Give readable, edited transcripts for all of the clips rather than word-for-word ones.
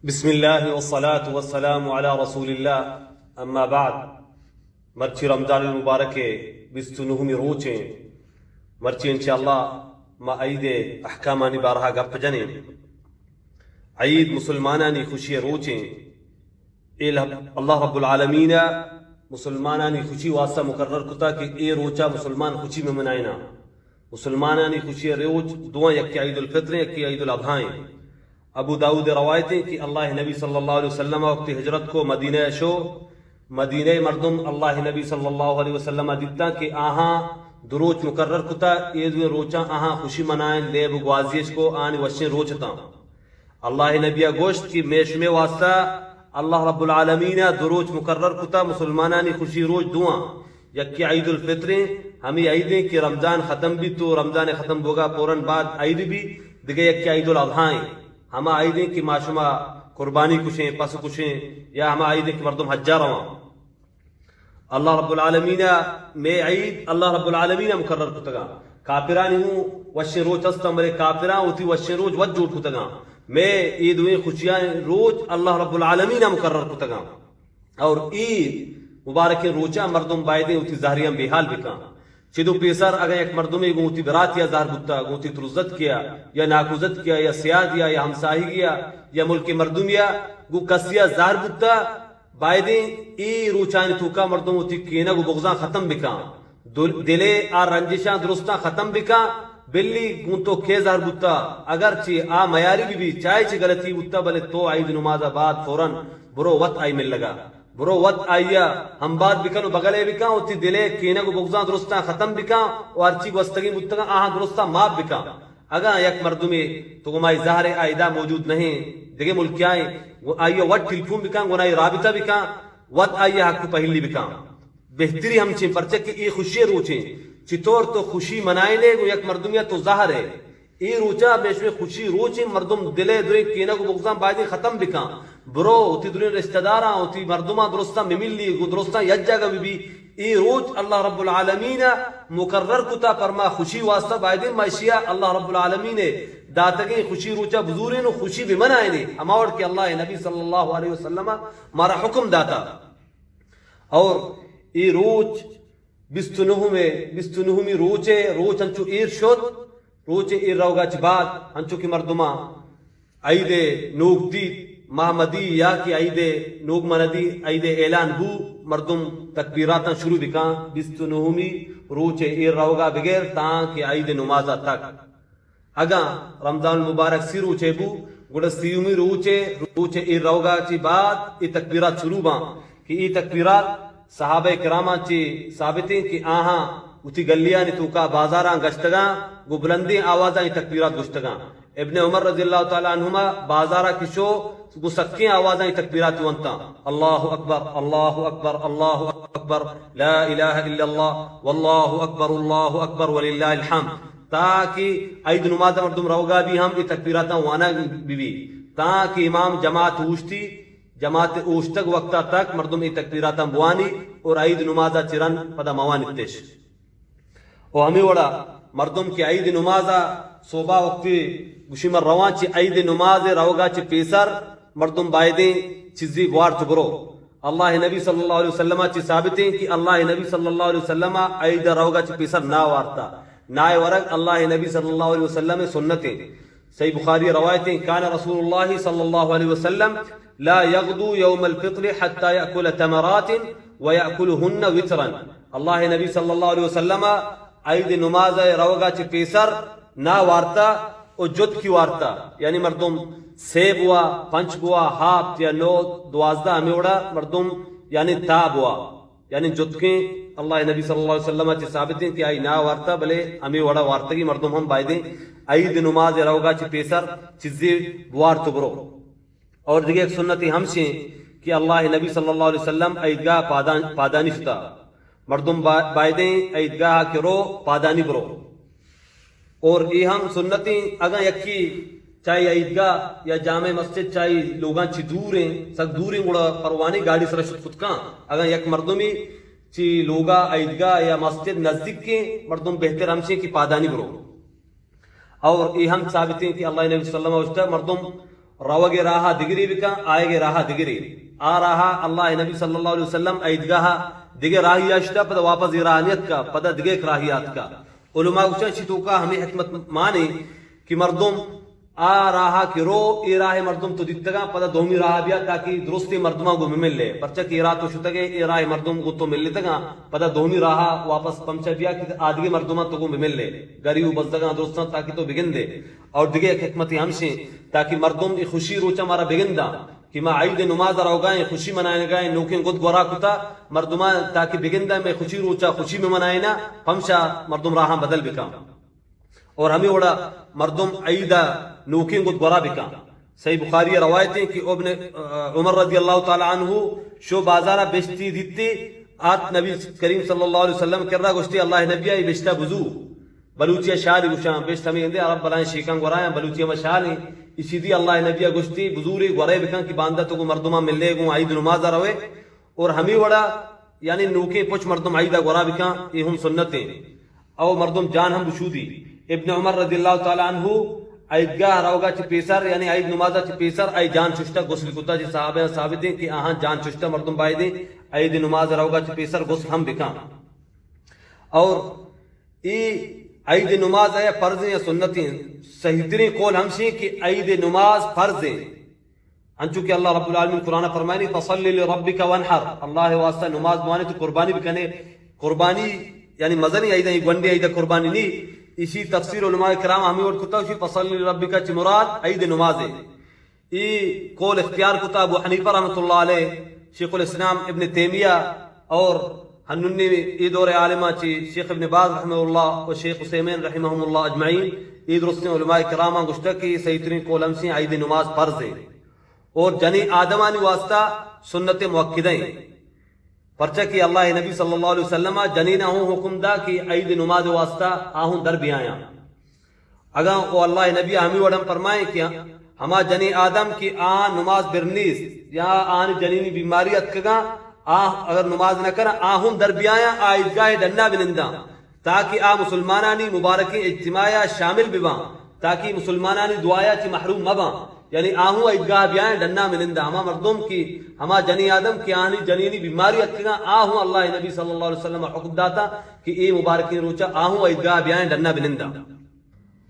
بسم الله والصلاة والسلام على رسول الله اما بعد مرچی رمضان المبارک بستنہمی روچیں مرچی انشاءاللہ ما عید احکامانی بارہا گپ جنے عید مسلمانانی خوشی روچیں اللہ رب العالمین مسلمانانی خوشی واسطہ مقرر کتا کہ اے روچا مسلمان خوشی میں منائنا مسلمانانی خوشی روچ دعا یکی عید الفطر یکی عید الاضحیٰ ابو داود روایتیں کہ اللہ نبی صلی اللہ علیہ وسلم وقت ہجرت کو مدینہ شو مدینہ مردم اللہ نبی صلی اللہ علیہ وسلم دیتا کہ آہاں دروچ مقرر کتا عید روچا آہاں خوشی منائیں لے بگوازیش کو آنی وشیں روچتا اللہ نبی گوشت کی میشم واسطہ اللہ رب العالمین دروچ مقرر کتا مسلمانانی خوشی روچ دعا یکی عید الفطر ہمیں عیدیں کہ رمضان ختم بھی تو رمضان ختم ہوگا فوراً بعد عید بھی دیگه یکی عید الاضحیٰ ہما عیدیں کہ معشومہ قربانی کشیں پس کشیں یا ہما عیدیں کہ مردم حجہ رواں اللہ رب العالمین میں عید اللہ رب العالمین مقرر کتگا کافرانی ہوں وشن روچ ہستا مرے کافران ہوتی وشن روچ وجھ جوڑ کتگا میں عید ہوئے خوشیاں روچ اللہ رب العالمین مقرر کتگا اور عید مبارک روچا مردم بائدیں ہوتی ظاہریاں بے حال بکا چیدو پیسر اگر ایک مردمی گونتی برات یا ظاہر بتا گونتی ترزت کیا یا ناکوزت کیا یا سیاد یا ہمساہی کیا یا ملک مردمیا گو کسیا ظاہر بتا بائدیں ای روچانی توکا مردم ہوتی کینا گو بغزاں ختم بکا دلے آر رنجشاں درستاں ختم بکا بلی گونتو کے ظاہر بتا اگرچہ آ میاری بھی چاہے چی غلطی بتا بلے تو عید نماز بعد فوراً برو وقت آئی مل لگا برو وقت آئیا ہم بات بکن بغلے بکا ہوتی دلے کینا کو بغزاں درستاں ختم بکا اور ارچی کو استگی متگا آہاں درستاں ماب بکا اگا یک مردمی تو گمائی ظاہر آئیدہ موجود نہیں دیکھے ملکی آئیں آئیہ وقت ٹلفون بکا گنائی رابطہ بکا وقت آئیہ حق کو پہلی بکا بہتری ہم چین پرچے کہ ای خوشی روچیں چطور تو خوشی منائیں لے گو یک مردمیہ تو ظاہر ہے ای روچا بیش میں خوشی روچیں مردم دلے دوئے کینا کو بغزاں بائدیں ختم بکا برو ہوتی دنیا رشتہ داراں ہوتی مردمہ درستہ ممل لی گو درستہ یک جگہ بھی ای روچ اللہ رب العالمین مقرر کتا فرما خوشی واسطہ بائدیں معاشیہ اللہ رب العالمین داتگیں خوشی روچا بزورین و خوشی بھی منائیں ہماور کہ اللہ نبی صلی اللہ علیہ وسلم مارا حکم داتا اور ای روچ بستنہمی روچے روچ ہنچو ایر شد روچے ایر روگا چھ بعد ہنچو کی مردمہ عید نوگ دی محمدی یا کی عید نوگ مندی عید اعلان بو مردم تکبیراتاں شروع بکاں بستنہمی روچے ایر روگا بغیر تاں کی عید نمازہ تک اگاں رمضان المبارک سی روچے بو گوڑا سیومی روچے ایر روگا چھ بعد ای تکبیرات شروع باں کہ ای تکبیرات صحابہ کراماں چی ثابتیں کہ آہاں اتی گلیاں توکا بازاراں گشتگاں گو بلندی آوازاں تکبیرات گشتگاں ابن عمر رضی اللہ تعالی عنہما بازارہ کی شو گو سکیں آوازاں تکبیرات وانتا اللہ اکبر اللہ اکبر اللہ اکبر لا الہ الا اللہ واللہ اکبر وللہ الحمد تاکہ عید نماز مردم روگا بھی ہم یہ تکبیراتاں وانا بھی تاکہ امام جماعت ہوشتی جماعت اوشتگ وقتا تک مردم ای تکبیراتاں بوانی اور عید نمازہ چرن پدا موانی تیش اور ہمیں وڑا مردم کی عید نمازہ صوبہ وقتی گشیمر روان چی عید نماز روگا چی پیسر مردم بائدیں چیزی بوار چبرو اللہ نبی صلی اللہ علیہ وسلم چی ثابتیں کہ اللہ نبی صلی اللہ علیہ وسلم عید روگا چی پیسر نا وارتا نائے ورق اللہ نبی صلی اللہ علیہ وسلم سنتیں صحیح بخاری روایتیں کان رسول اللہ صلی اللہ علیہ وسلم لا يغدو يوم الفطر حتى يأكل تمرات ويأكلهن وترا اللہ نبی صلی اللہ علیہ وسلم عید نماز روگا چی پیسر نا وارتا او جد کی وارتا یعنی مردم سیب ہوا پنچ ہوا ہاپ یا نو دوازدہ ہمیں اڑا مردم یعنی تاب ہوا یعنی جد کے اللہ نبی صلی اللہ علیہ وسلم چی ثابتیں کہ آئی نا وارتا بلے ہمیں اڑا وارتا کی مردم ہم بائدیں عید نماز روگا چی پیسر چیزی بوار تبرو اور دیکھیں ایک سنتی ہم سے کہ اللہ نبی صلی اللہ علیہ وسلم عیدگاہ پادانی شتا مردم بائدیں عیدگاہ کے رو پادانی برو اور یہ ہم سنتی اگر یکی چاہی عیدگاہ یا جامع مسجد چاہی لوگاں چی دوریں سک دوریں گوڑا پروانی گاڑی سرشت خودکاں اگر یک مردمی چی لوگا عیدگاہ یا مسجد نزدیک کے مردم بہتر ہم سے کی پادانی برو اور یہ ہم ثابتیں کہ اللہ نبی صلی اللہ علیہ وسلم مردم روگے راہا دگری بکا آئے گے راہا دگری آ رہا اللہ نبی صلی اللہ علیہ وسلم ایدگاہ دیگے راہی اشتا پدا واپس ایرانیت کا پدا دیگے راہیات کا علماء اچھا تو کا ہمیں حکمت مانی کہ مردم آ رہا کہ رو ای راہ مردم تو دیتگا پدا دومی راہ بیا تاکہ درستی مردمہ کو مل لے پرچہ کی راہ تو شتگے ای راہ مردم کو تو مل لیتگا پدا دومی راہ واپس پمچا بیا کہ آدھگی مردمہ تو کو مل لے گریو بزدگا درستان تاکہ تو بگن دے اور دیگے ایک حکمتی ہمشیں تاکہ مردم ای خوشی روچا مارا بگن دا کہ ما عید نماز رو گائیں خوشی منائیں گائیں نوکیں گد گورا کتا مردمہ تاکہ بگن دا میں خوشی روچا خوشی میں منائنا پمشا مردم راہاں بدل بکا اور ہمیں وڑا مردم عیدہ نوکیں گد گورا بکا صحیح بخاری روایتیں کہ ابن عمر رضی اللہ تعالی عنہ شو بازارہ بیشتی دیتی آت نبی کریم صلی اللہ علیہ وسلم کر رہا گوشتی اللہ نبی آئی بیشتا بزو بلوچیہ شالی گوشاں بیشت ہمیں گندے عرب بلائیں شیکان گورائیں بلوچیہ مشالی اسی دی اللہ نبی گوشتی بزوری گورے بکن کی باندہ تو کو مردمہ مل لے گوں عید نماز روے اور ہمیں وڑا یعنی نوکیں پچ مردم عیدہ گورا بکن یہ ہم سنتیں او مردم جان ہم بشودی ابن عمر رضی اللہ تعالی عنہ عیدگاہ روگا چی پیسر یعنی عید نمازہ چی پیسر ای جان چشتا غسل کتا جی صحابہ ثابت ہیں کہ آہاں جان چشتا مردم بائی دیں عید نماز روگا چی پیسر غسل ہم بکاں اور ای عید نماز ہے فرض یا سنتیں صحیح ترین قول ہمشی کہ عید نماز فرض ہے انچو کہ اللہ رب العالمین قرآن فرمائنی فصلی لربک وانحر اللہ واسطہ نماز بوانے تو قربانی بکنے قربانی یعنی مزنی عیدہ ہی گونڈی عیدہ قربانی نہیں اسی تفسیر علماء کرام ہمیں اور کتا اسی فصلی لربک چی مراد عید نماز ہے یہ قول اختیار کتا ابو حنیفہ رحمۃ اللہ علیہ شیخ الاسلام ابن تیمیہ اور ہننی ای دور عالمہ چی شیخ ابن باز رحمہ اللہ و شیخ عثیمین رحمہ اللہ اجمعین عید رسطیں علماء کرامہ گشتہ کی صحیح ترین قول ہمشی عید نماز فرض ہے اور جنی آدمانی واسطہ سنت موقدیں پرچہ کہ اللہ نبی صلی اللہ علیہ وسلم جنینہ ہوں حکم دا کہ عید نماز واسطہ آہوں در بھی آیا اگر وہ اللہ نبی ہمیں وڈم فرمائیں کہ ہما جنی آدم کی آن نماز برنیس یا آن جنینی بیماری اتکگا اگر نماز نہ کرا آہم در بیایا عیدگاہ ڈنہ بنندہ تاکہ مسلمانانی مبارکی اجتماعیہ شامل بباں تاکہ مسلمانانی دعایا چی محروم مباں یعنی آہوں عیدگاہ بیایا ڈنہ بنندہ ہما مردم کی ہما جنی آدم کی آنی جنینی بیماری اتکنا آہوں اللہ نبی صلی اللہ علیہ وسلم حکم داتا کہ اے مبارکی روچا آہوں عیدگاہ بیایا ڈنہ بنندہ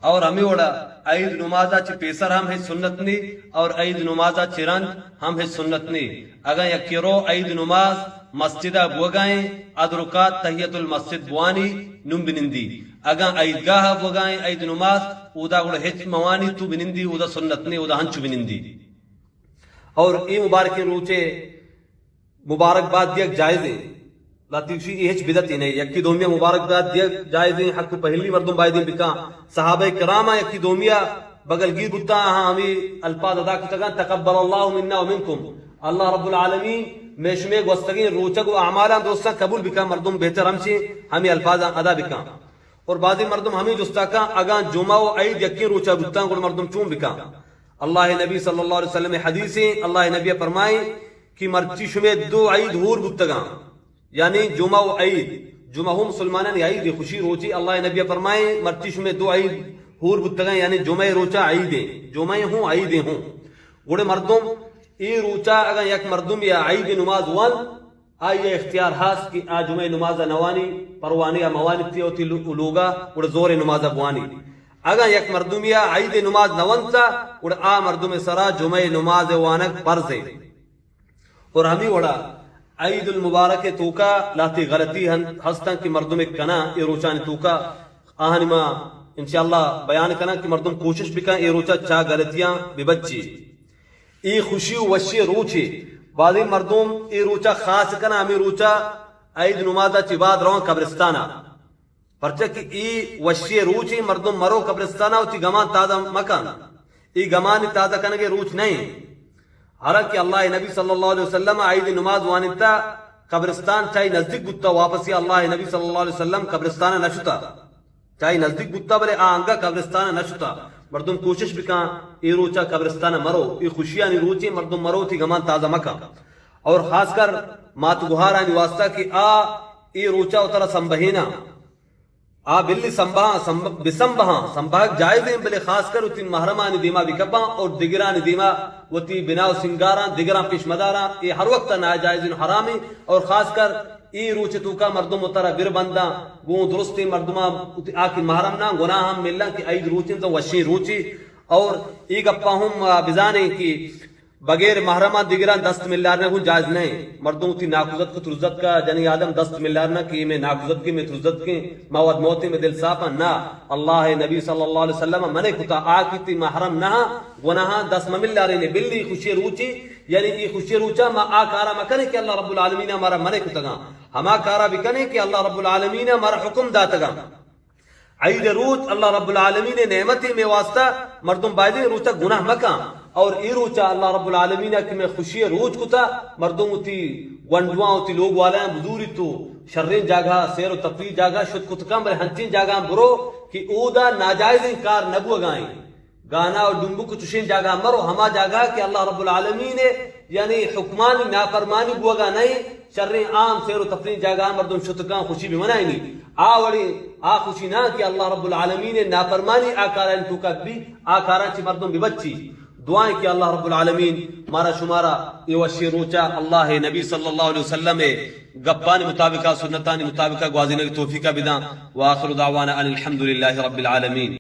اور ہمیں وڑا عید نمازہ چی پیسر ہم ہے سنت نی اور عید نمازہ چی رند ہم ہے سنت نی اگر یکی رو عید نماز مسجدہ بوگائیں ادرکات تحیت المسجد بوانی نم بنندی اگر عیدگاہ بوگائیں عید نماز اودا گوڑا ہچ موانی تو بنندی اودا سنت نی اودا ہنچو بنندی اور ای مبارکی روچے مبارک بات دیکھ جائز ہیں لاتیوشی ایہچ بدت ہی نہیں یکی دومیہ مبارک بات دیکھ جائز ہیں حق پہلی مردم بائدین بکا صحابہ کرامہ یکی دومیہ بگل گیر بتا ہمیں الفاظ ادا کتگا تقبل اللہ مننا ومنکم اللہ رب العالمین میں شمیں گوستگین روچک و اعمالا دوستا قبول بکا مردم بہتر ہمشی ہمیں الفاظ ادا بکا اور بعضی مردم ہمیں جستاکا اگا جمعہ و عید یکی روچا بتا گل مردم چون بکا اللہ نبی صلی اللہ علیہ وسلم حدیثیں اللہ نبی فرمائیں کہ مرچی شمیں دو عید ہور بتگا یعنی جمعہ و عید جمعہ ہم مسلمانان عید خوشی روچی اللہ نبی فرمائیں مرچی شمیں دو عید ہور بتگا یعنی جمعہ روچا عیدیں جمعہ ہوں عیدیں ہوں گوڑے مردم ای روچا اگر یک مردم یا عید نماز وان آئیے اختیار حاس کی آ جمعہ نماز نوانی پروانی یا موانی تیوتی لوگا گوڑے زور نماز بوانی اگر یک مردم یا عید نماز نوانتا گوڑے آ مردم سرا جمعہ نماز وانک پرزے اور ہمیں وڑا عید المبارک توکا لاتی غلطی ہستاں کی مردم کنا ای روچان توکا آہنما انشاءاللہ بیان کنا کہ مردم کوشش بکا ای روچا چا غلطیاں ببچی ای خوشی و وشی روچی بعضی مردم ای روچا خاص کنا ہمیں روچا عید نمازہ چی بعد روان قبرستانا پرچہ کہ ای وشی روچی مردم مرو قبرستانا و چی گمان تازہ مکان ای گمان تازہ کنگے روچ نہیں حالانکہ اللہ نبی صلی اللہ علیہ وسلم عید نماز وانتا قبرستان چاہی نزدیک بتا واپسی اللہ نبی صلی اللہ علیہ وسلم قبرستان نشتا چاہی نزدیک بتا بلے آنگا قبرستان نشتا مردم کوشش بکا ای روچا قبرستان مرو ای خوشیانی روچی مردم مرو تھی گمان تازہ مکا اور خاص کر مات گہارانی واسطہ کی ای روچا اترا سنبہینا آ بلی سنبھاگ جائز ہیں بلے خاص کر تی محرمان دیما بکباں اور دگران دیما وتی بنا و سنگاراں دگران پیش مداراں یہ ہر وقت ناجائز حرامی اور خاص کر ای روچ تو کا مردم اترا بر بندہ گو درستی مردما آکی محرم نہ گناہ ہم ملنا کہ ای روچن تو وشی روچی اور ای گپا ہم بزانے کی بغیر محرمہ دیگران دست ملار نہ جائز نہیں مردوں تی ناقصت کو ترزت کا جنی آدم دست ملار نہ کہ میں ناقصت کی میں ترزت کی موت موتی میں دل صافا نہ اللہ نبی صلی اللہ علیہ وسلم منے کتا آکی تی محرم نہ گناہ دست ملار نے بلی خوشی روچی یعنی یہ خوشی روچا ما آکارا مکنے کہ اللہ رب العالمین ہمارا منے کتا گا ہما کارا بکنے کہ اللہ رب العالمین ہمارا حکم داتا گا عید روچ اللہ رب العالمین نعمتی میں واسطہ مردم بائدے روچا گناہ مکان اور ای روچا اللہ رب العالمین کی میں خوشی روچ کتا مردم تی ونڈواں تی لوگ والا بزوری تو شرین جاگہ سیر و تفریح جاگہ شد کتکم بلے ہنچین جاگہ برو کہ او دا ناجائز انکار نبو گائیں گانا اور ڈنبو کو چشین جاگہ مرو ہما جاگہ کہ اللہ رب العالمین یعنی حکمانی نافرمانی بوگا نہیں شرین عام سیر و تفریح جاگہ مردم شتکان خوشی بھی منائیں گی آ خوشی نہ کہ اللہ رب العالمین نافرمانی آکارا تو کا بھی آکارا چی مردم بھی بچی دعائیں کہ اللہ رب العالمین مارا شمارا یہ وشی روچا اللہ نبی صلی اللہ علیہ وسلم گپانی مطابقہ سنتانی مطابقہ گوازینے کی توفیقہ بداں وآخر دعوانا ان الحمدللہ رب العالمین.